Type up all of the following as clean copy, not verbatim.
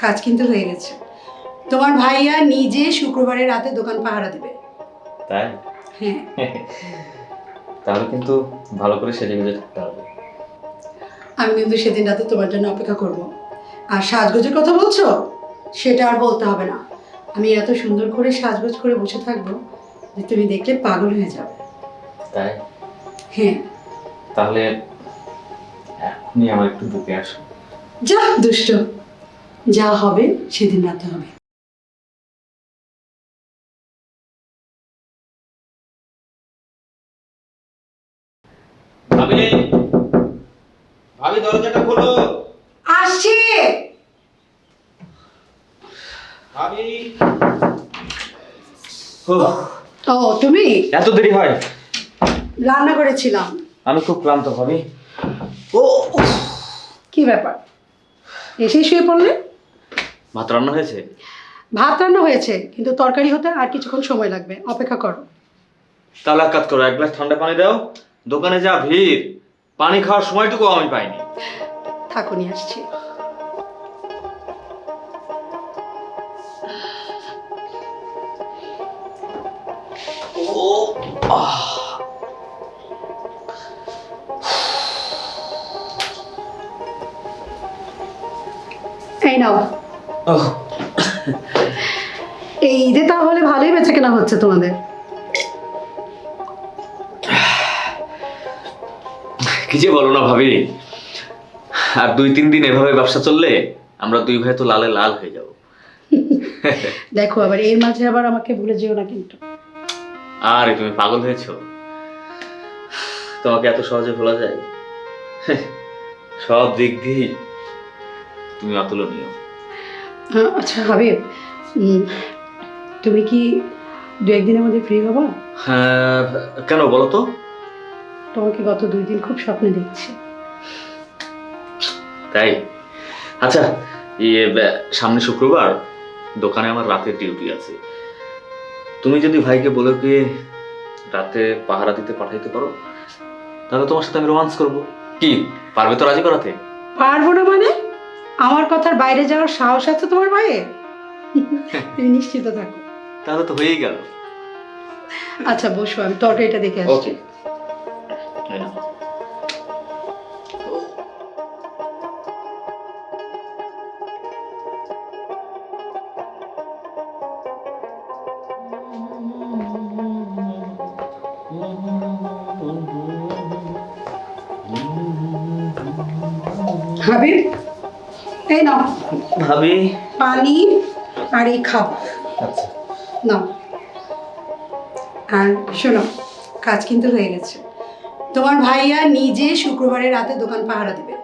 কাজ কিন্তু হয়ে গেছে। তোমার ভাইয়া নিজে শুক্রবারের রাতে দোকান পাহারা দেবে। তাই? হ্যাঁ। তাহলে কিন্তু ভালো করে সেজে গুজে থাকতে হবে। আমি কিন্তু সেদিন রাতে তোমার জন্য অপেক্ষা করব। আর সাজগোজের কথা বলছো, সেটা আর বলতে হবে না। আমি এত সুন্দর করে সাজগোজ করে বসে থাকবো যে তুমি দেখলে পাগল হয়ে যাবে। তাই? হ্যাঁ। তাহলে এখনই আমার একটু বুকে আসো। যা দুষ্ট, যা হবে সেদিন রাতে হবে। ভাবি, ভাবি দরজাটা খোলো। আসছি। ভাবি। ও তুমি? এত দেরি হয়? রান্না করেছিলাম। আমি খুব ক্লান্ত ভাবি। ও কি ব্যাপার, এসে শুয়ে পড়লে? ভাত রান্না হয়েছে? ভাত রান্না হয়েছে, কিন্তু তরকারি হতে আর কিছুক্ষণ সময় লাগবে, অপেক্ষা করো। তাহলে এক কাজ করো, এক গ্লাস ঠান্ডা পানি দাও। দোকানে যা ভিড়, পানি খাওয়ার সময়টুকু আমি পাইনি। থাকো, নিয়ে আসছি। এই নাও। এই ঈদে তাহলে ভালোই বেচাকেনা হচ্ছে তোমাদের। কি যে বলো না ভাবি, আর 2-3 দিন এভাবে ব্যবসা চললে আমরা দুই ভাই তো লালে লাল হয়ে যাব। দেখো, আবার এর মাঝে আবার আমাকে ভুলে যেও না কিন্তু। আরে তুমি পাগল হয়েছো? তোমাকে এত সহজে ভোলা যায়? সব দিক দিয়ে তুমি অতুলনীয়। আচ্ছা হাবিব, তুমি কি 2-1 দিনের মধ্যে ফ্রি হবা? হ্যাঁ, কেন বলো তো? তোমাকে গত 2 দিন খুব স্বপ্নে দেখছি। তাই? আচ্ছা, ইয়ে সামনে শুক্রবার দোকানে আমার রাতের ডিউটি আছে। তুমি যদি ভাইকে বলে গিয়ে রাতে পাহারা দিতে পাঠাইতে পারো, তাহলে তোমার সাথে আমি রোমান্স করবো। কি পারবে তো রাজি করাতে? পারবো না মানে? আমার কথার বাইরে যাওয়ার সাহস আছে তোমার ভাইয়ের? তুমি নিশ্চিত থাকো। তাহলে তো হয়েই গেল। আচ্ছা বসো, আমি তরকারিটা দেখে আসছি। হাবিব, এই নাও ভাবি। পানি আর এই খাবার। আচ্ছা। নাও। আর শোনো, কাজ কিন্তু হয়ে গেছে। তোমার ভাইয়া নিজে শুক্রবারের রাতে দোকান পাহারা দেবে।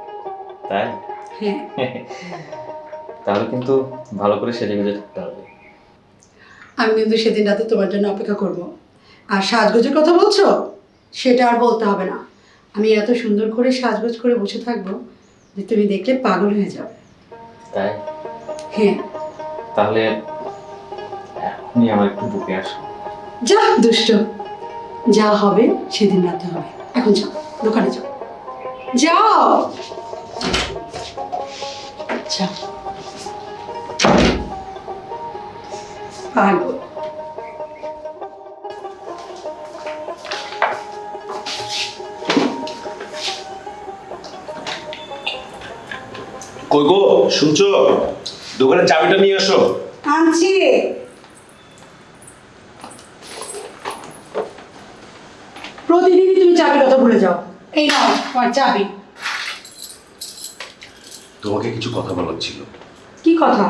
তাই? হ্যাঁ। তাহলে কিন্তু ভালো করে সেজে গুজে থাকতে হবে। আমি কিন্তু সেদিন রাতে তোমার জন্য অপেক্ষা করব। আর সাজগোজের কথা বলছো, সেটা আর বলতে হবে না। আমি এত সুন্দর করে সাজগোজ করে বসে থাকবো যে তুমি দেখলে পাগল হয়ে যাবে। তাই? হ্যাঁ। তাহলে এখনই আমার একটু বুকে আসো। যা দুষ্ট, যা হবে সেদিন রাতে হবে। এখন যাও, দোকানে যাও, যাও যাও। পাগল। কই গো, শুনছো? দোকানের চাবিটা নিয়ে আসো। আনছি। প্রতিদিনই তুমি চাবির কথা ভুলে যাও। এই নাও তোমার চাবি। তোমাকে কিছু কথা বলার ছিল। কি কথা?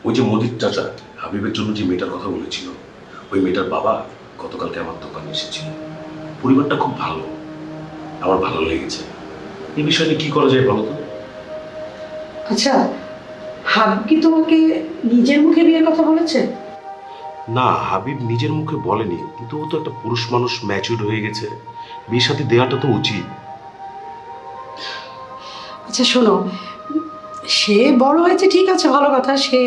ওই যে মোদির চাচা হাবিবের জন্য যে মেয়েটার কথা বলেছিল, ওই মেয়েটার বাবা গতকালকে আমার দোকানে এসেছিল। পরিবারটা খুব ভালো, আমার ভালো লেগেছে। এই বিষয়টা কি করা যায় বলো তো? আচ্ছা, হাবিব কি তোমাকে নিজের মুখে বিয়ের কথা বলেছে? না, হাবিব নিজের মুখে বলেনি, কিন্তু ও তো একটা পুরুষ মানুষ, ম্যাচিউর হয়ে গেছে, বিয়ে সাথে দেওয়াটা তো উচিত। আচ্ছা শোনো, সে বড় হয়েছে ঠিক আছে, ভালো কথা। সে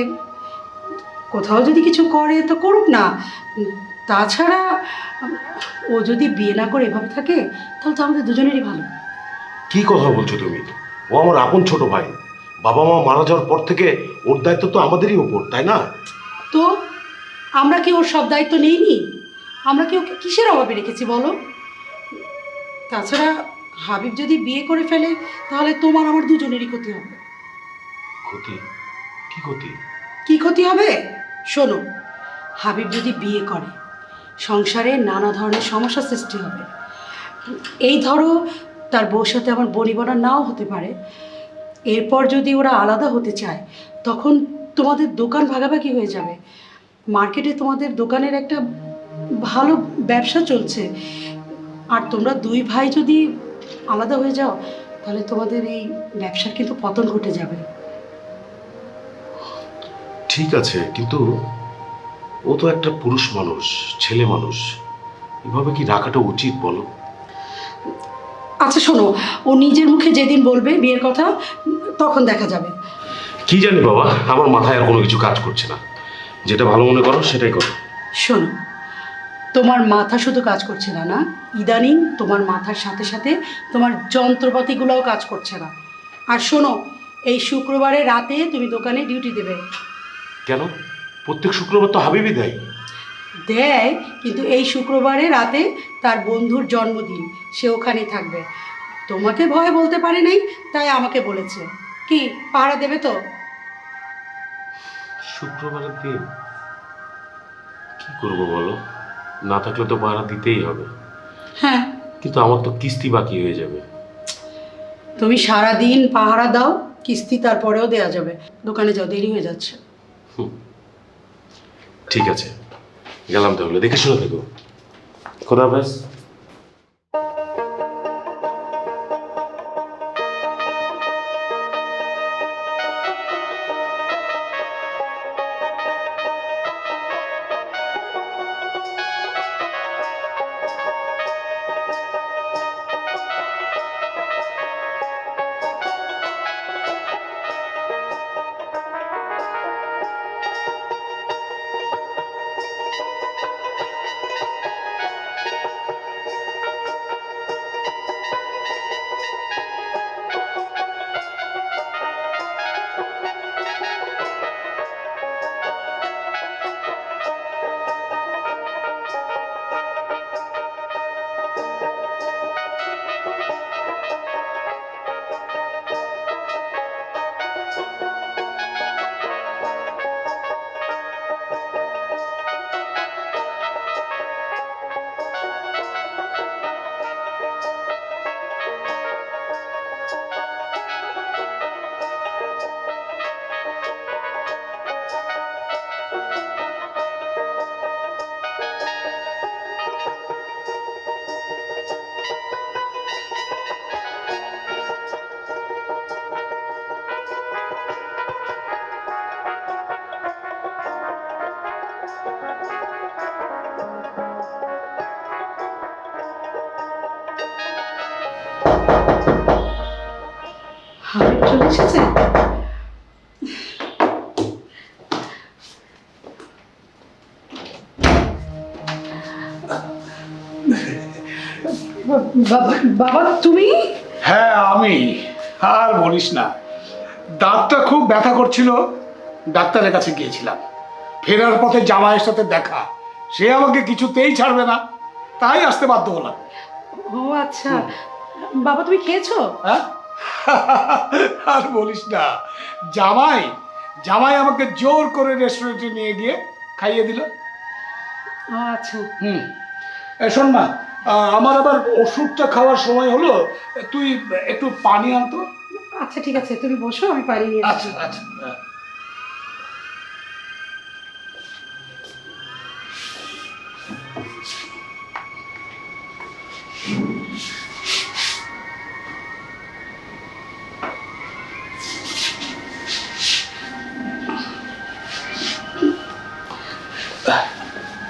কোথাও যদি কিছু করে তো করুক না। তাছাড়া ও যদি বিয়ে না করে এভাবে থাকে, তাহলে তো আমাদের দুজনেরই ভালো। কি কথা বলছো তুমি? ও আমার আপন ছোট ভাই, বাবা মা মারা যাওয়ার পর থেকে ওর দায়িত্ব তো আমাদেরই উপর, তাই না? তো আমরা কি ওর সব দায়িত্ব নিইনি? আমরা কি ওকে কিসের অভাবে রেখেছি বলো? তাছাড়া হাবিব যদি বিয়ে করে ফেলে তাহলে তোমার আমার দুজনেরই ক্ষতি হবে। ক্ষতি? কি ক্ষতি? কি ক্ষতি হবে শোনো, হাবিব যদি বিয়ে করে সংসারে নানা ধরনের সমস্যা সৃষ্টি হবে। এই ধরো তার বউর সাথে আমার বনিবনা নাও হতে পারে, এরপর যদি ওরা আলাদা হতে চায় তখন তোমাদের দোকান ভাগাভাগি হয়ে যাবে। মার্কেটে তোমাদের দোকানের একটা ভালো ব্যবসা চলছে, আর তোমরা দুই ভাই যদি আলাদা হয়ে যাও তাহলে তোমাদের এই ব্যবসার কিন্তু পতন ঘটে যাবে। ঠিক আছে, কিন্তু ও তো একটা পুরুষ মানুষ, ছেলে মানুষ, এভাবে কি রাখাটা উচিত বলো? আচ্ছা শোনো, ও নিজের মুখে যেদিন বলবে বিয়ের কথা তখন দেখা যাবে। কি জানি বাবা, আমার মাথায় আর কোনো কিছু কাজ করছে না। যেটা ভালো মনে করো সেটাই করো। শোনো, তোমার মাথা শুধু কাজ করছে না, না ইদানিং তোমার মাথার সাথে সাথে তোমার যন্ত্রপাতিগুলোও কাজ করছে না। আর শোনো, এই শুক্রবারে রাতে তুমি দোকানে ডিউটি দেবে। কেন? প্রত্যেক শুক্রবার তো হাবিবই দেয়। দেয়, কিন্তু এই শুক্রবারে রাতে তার বন্ধুর জন্মদিন, সে ওখানেই থাকবে। তোমাকে ভয় বলতে পারে নাই, তাই আমাকে বলেছে। কি পাহারা দেবে তো? শুক্রবারের দিন কি করবো বলো? না থাকলে তো ভাড়া দিতেই হবে। হ্যাঁ, কিন্তু আমার তো কিস্তি বাকি হয়ে যাবে। তুমি সারা দিন পাহারা দাও, কিস্তি তারপরেও দেয়া যাবে। দোকানে যাও, দেরি হয়ে যাচ্ছে। ঠিক আছে, গেলাম তাহলে। দেখে শুনে থেকো। খোদা হাফেজ। হাবিব চলে এসেছে। বাবা তুমি? হ্যাঁ আমি। আর বলিস না, দাঁতটা খুব ব্যথা করছিল, ডাক্তারের কাছে গিয়েছিলাম। ফেরার পথে জামাইয়ের সাথে দেখা, সে আমাকে কিছুতেই ছাড়বে না, তাই আসতে বাধ্য হলাম। ও আচ্ছা, বাবা তুমি খেয়েছো? হ্যাঁ আর বলিস না, জামাই জামাই আমাকে জোর করে রেস্টুরেন্টে নিয়ে গিয়ে খাইয়ে দিল। ও আচ্ছা, শোন না, আমার আবার ওষুধটা খাওয়ার সময় হলো, তুই একটু পানি আনতো। আচ্ছা ঠিক আছে, তুমি বসো, আমি পানি নিয়ে আসছি। আচ্ছা আচ্ছা।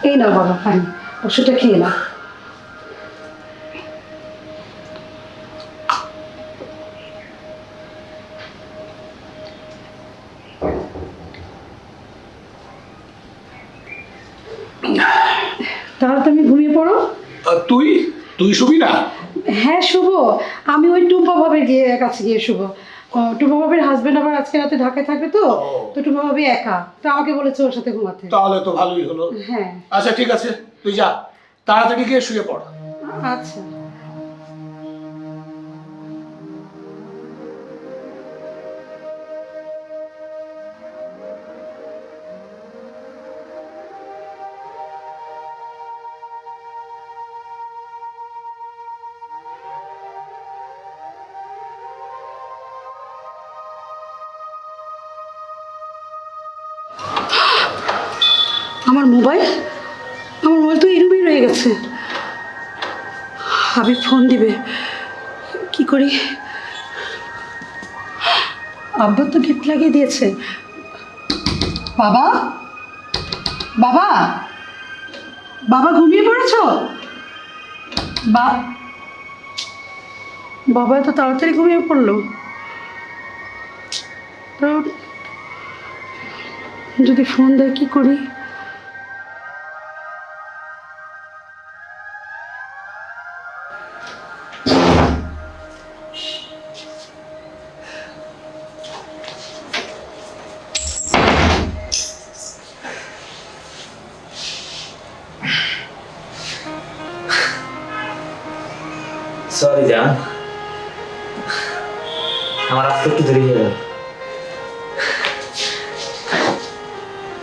এই নাও বাবা পানি, ওষুধটা খেয়ে নাও। তাহলে তুমি ঘুমিয়ে পড়ো। তুই তুই শুবি না? হ্যাঁ শুভ, আমি ওই টুম্পা ভাবের কাছে গিয়ে শুভ। টুম্পা ভাবির হাজবেন্ড আবার আজকে রাতে ঢাকায় থাকবে তো, ও। তো টুম্পা ভাবি একা, তো আমাকে বলেছে ওর সাথে ঘুমাতে। তাহলে তো ভালোই হলো। হ্যাঁ। আচ্ছা ঠিক আছে, তুই যা, তাড়াতাড়ি গিয়ে শুয়ে পড়। আচ্ছা। আমার মোবাইল তো এই রুমেই রয়ে গেছে। হাবিব ফোন দিবে, কি করি? আব্বা তো গিফট লাগিয়ে দিয়েছে। বাবা, বাবা, বাবা ঘুমিয়ে পড়েছো? বাবা এত তাড়াতাড়ি ঘুমিয়ে পড়লো। তো যদি ফোন দেয় কি করি? সরি জান, আমার আসতে একটু দেরি হয়ে গেল।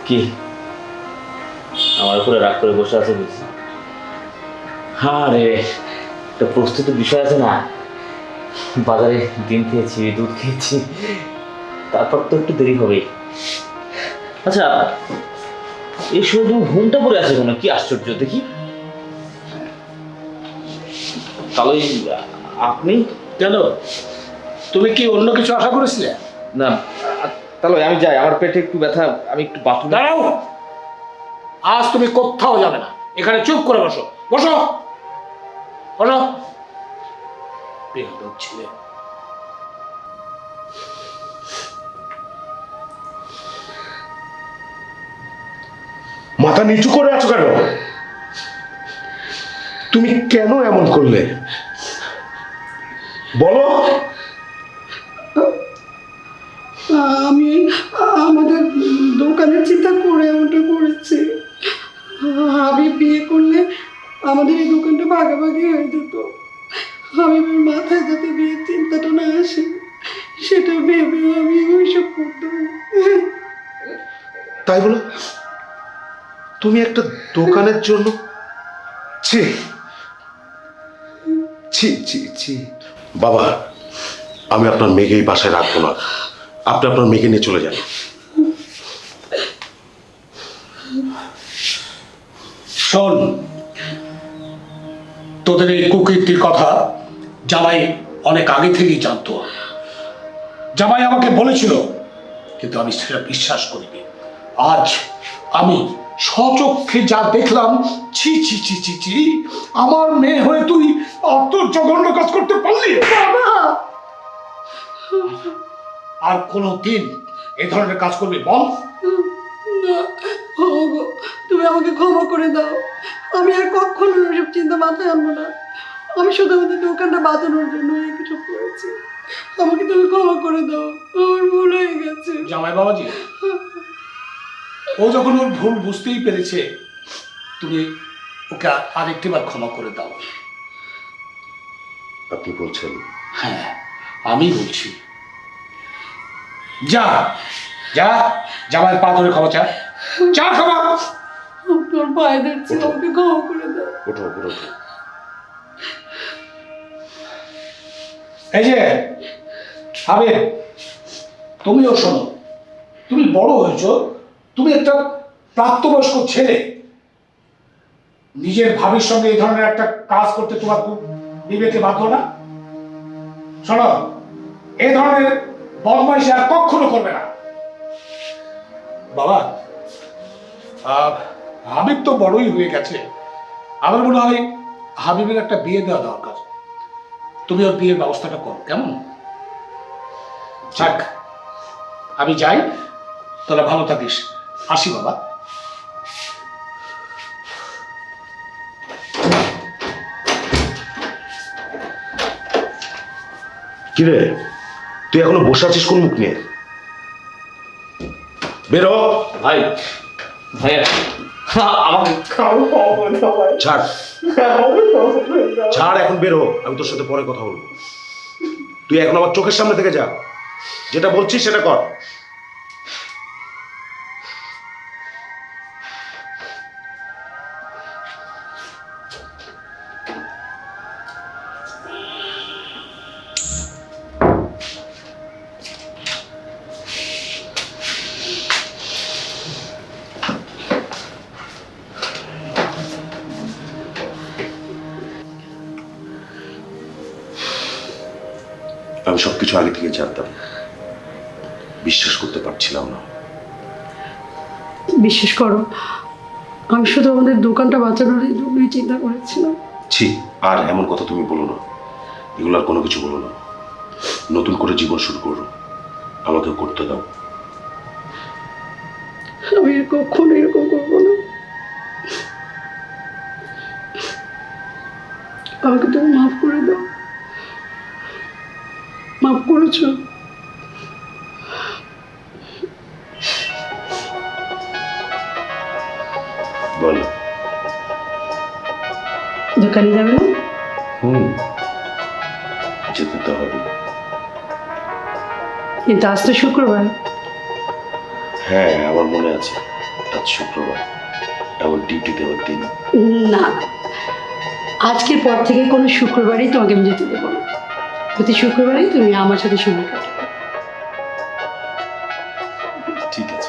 কি আমার উপরে রাগ করে বসে আছে বুঝছি? আরে একটা প্রস্তুতির বিষয় আছে না, বাজারে ডিম খেয়েছি, দুধ খেয়েছি, তারপর তো একটু দেরি হবেই। আচ্ছা, এই সময় তুমি ঘুমটা পড়ে আছে কেন? কি আশ্চর্য দেখি। তাহলে আপনি কেন, তুমি কি অন্য কিছু আশা করেছিলে? না, তাহলে আমি যাই, আমার পেটে একটু ব্যথা, আমি একটু বাথরুমে। দাঁড়াও, আজ তুমি কোথাও যাবে না, এখানে চুপ করে বসো। বসো বসো। বেয়াদব ছেলে। মাথা নিচু করে আছো কেন? তুমি কেন এমন করলে বলো? আমি আমাদের দোকানের চিন্তা করে ওটা করেছি। আমি বিয়ে করলে আমাদের এই দোকানটা ভাগাভাগি হয়ে যেত। হাবিবের মাথায় যাতে বিয়ের চিন্তাটা না আসে সেটা ভেবে আমি ওইসব করতাম। তাই বলো তুমি একটা দোকানের জন্য? ছি ছি ছি ছি। বাবা, আমি আপনার মেয়েকে এই বাসায় রাখবো না, আপনি আপনার মেয়েকে নিয়ে চলে যান। শোন, তোদের এই কুকীর্তির কথা জামাই অনেক আগে থেকেই জানতো। জামাই আমাকে বলেছিল, কিন্তু আমি সেটা বিশ্বাস করিনি। আজ আমি স্বচক্ষে যা দেখলাম, ছি ছি ছি ছি ছি। আমার মেয়ে হয়ে তুই অত জঘন্য কাজ করতে পারলি? বাবা, আর কোনো দিন এ ধরনের কাজ করবি বল? না, ওগো, তুমি আমাকে ক্ষমা করে দাও। আমি আর কখনো ওইসব চিন্তা মাথায় আনবো না। আমি শুধু আমাদের দোকানটা বাঁচানোর জন্য এই কিছু করেছি। আমাকে তুমি ক্ষমা করে দাও, আমার ভুল হয়ে গেছে। জামাই বাবাজি, ও যখন ওর ভুল বুঝতেই পেরেছে, তুমি ওকে আরেকটিবার ক্ষমা করে দাও। আপনি বলছেন? হ্যাঁ, আমি বলছি। যা যা, জামাইয়ের পা ধরে ক্ষমা চা, চা ক্ষমা। তোর পায়ে ধরছি, আমাকে ক্ষমা করে দাও। ওঠো ওঠো ওঠো। এই যে হাবিব, তুমিও শোনো, তুমি বড় হয়েছ, তুমি একটা প্রাপ্তবয়স্ক ছেলে। নিজের ভাবির সঙ্গে এই ধরনের একটা কাজ করতে তোমার খুব বিবেকে বাধ্য না? শোনো, এই ধরনের বদমাইশি আর কখনো করবে না। বাবা, হাবিব তো বড়ই হয়ে গেছে, আমার মনে হয় হাবিবের একটা বিয়ে দেওয়া দরকার। তুমি ওর বিয়ের ব্যবস্থাটা করো, কেমন? যাক, আমি যাই, তোরা ভালো থাকিস, আসি বাবা। কিরে, তুই এখনো বসে আছিস কোন মুখ নিয়ে? বেরো। ভাই ভাইয়া আমাকে ছাড় ছাড়, এখন বেরো, আমি তোর সাথে পরে কথা বলবো। তুই এখন আমার চোখের সামনে থেকে যা, যেটা বলছিস সেটা কর। আমি সবকিছু আগে থেকে জানতাম, বিশ্বাস করতে পারছিলাম না। বিশ্বাস করো, আমি শুধু আমাদের দোকানটা বাঁচানোর জন্যই চিন্তা করেছিলাম। ছি, আর এমন কথা তুমি বলো না, এগুলো আর কোনো কিছু বলো না। নতুন করে জীবন শুরু করো, আমাকেও করতে দাও। আমি কখনো এরকম করবো না। আমাকে তুমি মাফ করে দাও। মাফ করেছো? বলো। দোকানে যাবে না? যেতে তো হবে। কিন্তু আজ তো শুক্রবার। হ্যাঁ, আমার মনে আছে আজ শুক্রবার, আমার ডিউটি দেওয়ার দিন। না, আজকের পর থেকে কোনো শুক্রবারই তোমাকে আমি যেতে দেবো না। প্রতি শুক্রবারই তুমি আমার সাথে সময় কাটাবে। ঠিক আছে।